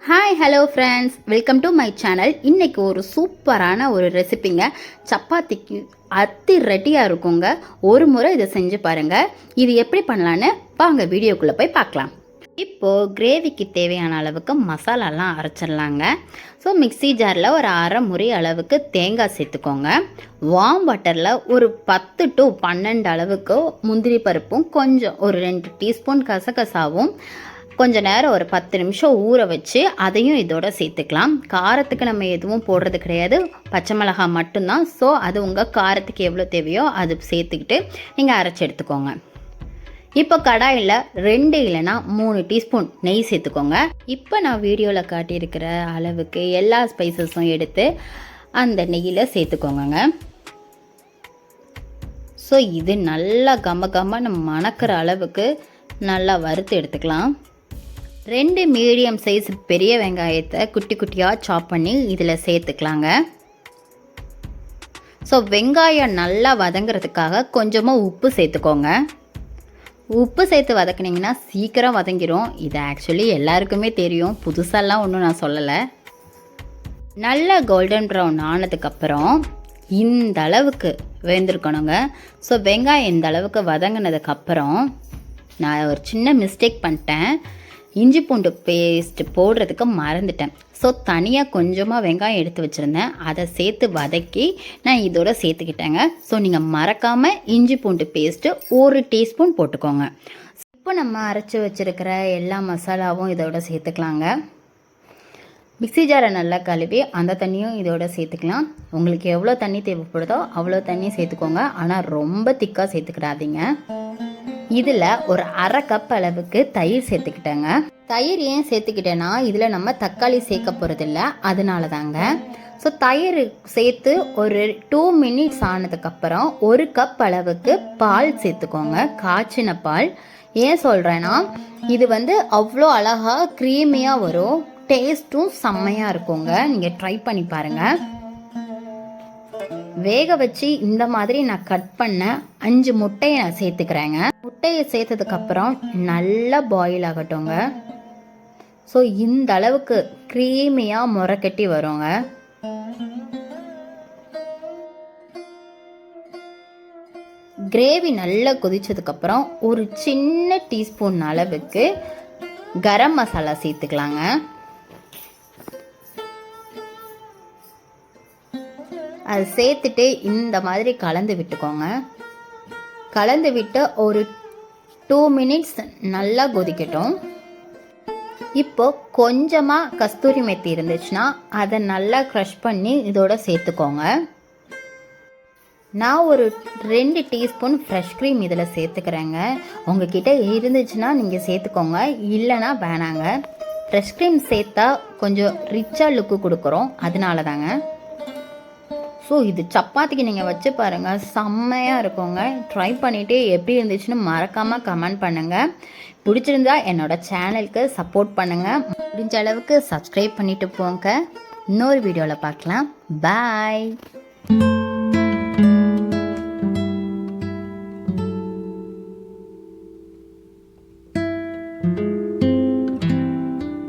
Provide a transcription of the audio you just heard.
Hi hello friends, welcome to my channel. இன்றைக்கி ஒரு சூப்பரான ஒரு ரெசிபிங்க. சப்பாத்திக்கு ரெடியாக இருக்குங்க. ஒரு முறை இதை செஞ்சு பாருங்கள். இது எப்படி பண்ணலான்னு வாங்க வீடியோக்குள்ளே போய் பார்க்கலாம். இப்போது கிரேவிக்கு தேவையான அளவுக்கு மசாலாலாம் அரைச்சிடலாங்க. ஸோ மிக்ஸி ஜாரில் ஒரு அரை முறை அளவுக்கு தேங்காய் சேர்த்துக்கோங்க. வார்ம் வாட்டரில் ஒரு 10 to 12 அளவுக்கு முந்திரி பருப்பும் கொஞ்சம் ஒரு 2 டீஸ்பூன் கசகசாவும் கொஞ்சம் நேரம் ஒரு 10 நிமிஷம் ஊற வச்சு அதையும் இதோட சேர்த்துக்கலாம். காரத்துக்கு நம்ம எதுவும் போடுறது கிடையாது, பச்சை மிளகாய் மட்டும்தான். ஸோ அது உங்கள் காரத்துக்கு எவ்வளோ தேவையோ அது சேர்த்துக்கிட்டு நீங்கள் அரைச்சி எடுத்துக்கோங்க. இப்போ கடாயில் 2 இல்லைனா 3 டீஸ்பூன் நெய் சேர்த்துக்கோங்க. இப்போ நான் வீடியோவில் காட்டியிருக்கிற அளவுக்கு எல்லா ஸ்பைசஸும் எடுத்து அந்த நெய்யில் சேர்த்துக்கோங்க. ஸோ இது நல்லா கம மணக்கிற அளவுக்கு நல்லா வறுத்து எடுத்துக்கலாம். 2 மீடியம் சைஸ் பெரிய வெங்காயத்தை குட்டி குட்டியாக சாப் பண்ணி இதில் சேர்த்துக்கலாங்க. ஸோ வெங்காயம் நல்லா வதங்கிறதுக்காக கொஞ்சமாக உப்பு சேர்த்துக்கோங்க. உப்பு சேர்த்து வதக்குனிங்கன்னா சீக்கிரம் வதங்கிடும். இது ஆக்சுவலி எல்லாருக்குமே தெரியும், புதுசாலாம் ஒன்றும் நான் சொல்லலை. நல்லா கோல்டன் ப்ரௌன் ஆனதுக்கப்புறம் இந்த அளவுக்கு வெந்திருக்கணுங்க. ஸோ வெங்காயம் இந்த அளவுக்கு வதங்கினதுக்கப்புறம் நான் ஒரு சின்ன மிஸ்டேக் பண்ணிட்டேன். இஞ்சி பூண்டு பேஸ்ட் போடுறதுக்கு மறந்துட்டேன். ஸோ தனியாக கொஞ்சமாக வெங்காயம் எடுத்து வச்சுருந்தேன், அதை சேர்த்து வதக்கி நான் இதோட சேர்த்துக்கிட்டேங்க. ஸோ நீங்கள் மறக்காமல் இஞ்சி பூண்டு பேஸ்ட்டு 1 டீஸ்பூன் போட்டுக்கோங்க. இப்போ நம்ம அரைச்சி வச்சுருக்கிற எல்லா மசாலாவும் இதோட சேர்த்துக்கலாங்க. மிக்ஸி ஜாரை நல்லா கழுவி அந்த தண்ணியும் இதோட சேர்த்துக்கலாம். உங்களுக்கு எவ்வளோ தண்ணி தேவைப்படுதோ அவ்வளோ தண்ணி சேர்த்துக்கோங்க. ஆனால் ரொம்ப திக்காக சேர்த்துக்கிடாதீங்க. இதில் ஒரு அரை கப் அளவுக்கு தயிர் சேர்த்துக்கிட்டேங்க. தயிர் ஏன் சேர்த்துக்கிட்டேன்னா இதில் நம்ம தக்காளி சேர்க்க போகிறதில்ல, அதனால தாங்க. ஸோ தயிர் சேர்த்து ஒரு 2 மினிட்ஸ் ஆனதுக்கப்புறம் 1 கப் அளவுக்கு பால் சேர்த்துக்கோங்க, காய்ச்சின பால். ஏன் சொல்கிறேன்னா இது அவ்வளோ அழகாக க்ரீமியாக வரும், டேஸ்ட்டும் செம்மையாக இருக்குங்க. நீங்கள் ட்ரை பண்ணி பாருங்கள். வேக வச்சு இந்த மாதிரி நான் கட் பண்ண 5 முட்டையை நான் சேர்த்துக்கிறேங்க. முட்டையை சேர்த்ததுக்கப்புறம் நல்லா பாயில் ஆகட்டுங்க. ஸோ இந்த அளவுக்கு க்ரீமியாக முறைக்கட்டி வருங்க. கிரேவி நல்லா கொதிச்சதுக்கப்புறம் ஒரு சின்ன டீஸ்பூன் அளவுக்கு கரம் மசாலா சேர்த்துக்கலாங்க. அது சேர்த்துட்டு இந்த மாதிரி கலந்து விட்டுக்கோங்க. கலந்து விட்டு ஒரு 2 மினிட்ஸ் நல்லா கொதிக்கட்டும். இப்போ கொஞ்சமாக கஸ்தூரி மெத்தி இருந்துச்சுன்னா அதை நல்லா க்ரஷ் பண்ணி இதோட சேர்த்துக்கோங்க. நான் ஒரு 2 டீஸ்பூன் ஃப்ரெஷ் க்ரீம் இதில் சேர்த்துக்கிறேங்க. உங்ககிட்ட இருந்துச்சுன்னா நீங்கள் சேர்த்துக்கோங்க, இல்லைனா வேணாங்க. ஃப்ரெஷ் க்ரீம் சேர்த்தா கொஞ்சம் ரிச்சாக லுக்கு கொடுக்குறோம், அதனால தாங்க. ஸோ இது சப்பாத்திக்கு நீங்கள் வச்சு பாருங்கள், செம்மையாக இருக்குங்க. ட்ரை பண்ணிவிட்டு எப்படி இருந்துச்சுன்னு மறக்காமல் கமெண்ட் பண்ணுங்கள். பிடிச்சிருந்தா என்னோடய சேனலுக்கு சப்போர்ட் பண்ணுங்கள். முடிஞ்ச அளவுக்கு சப்ஸ்கிரைப் பண்ணிவிட்டு போங்க. இன்னொரு வீடியோவில் பார்க்கலாம். பாய்.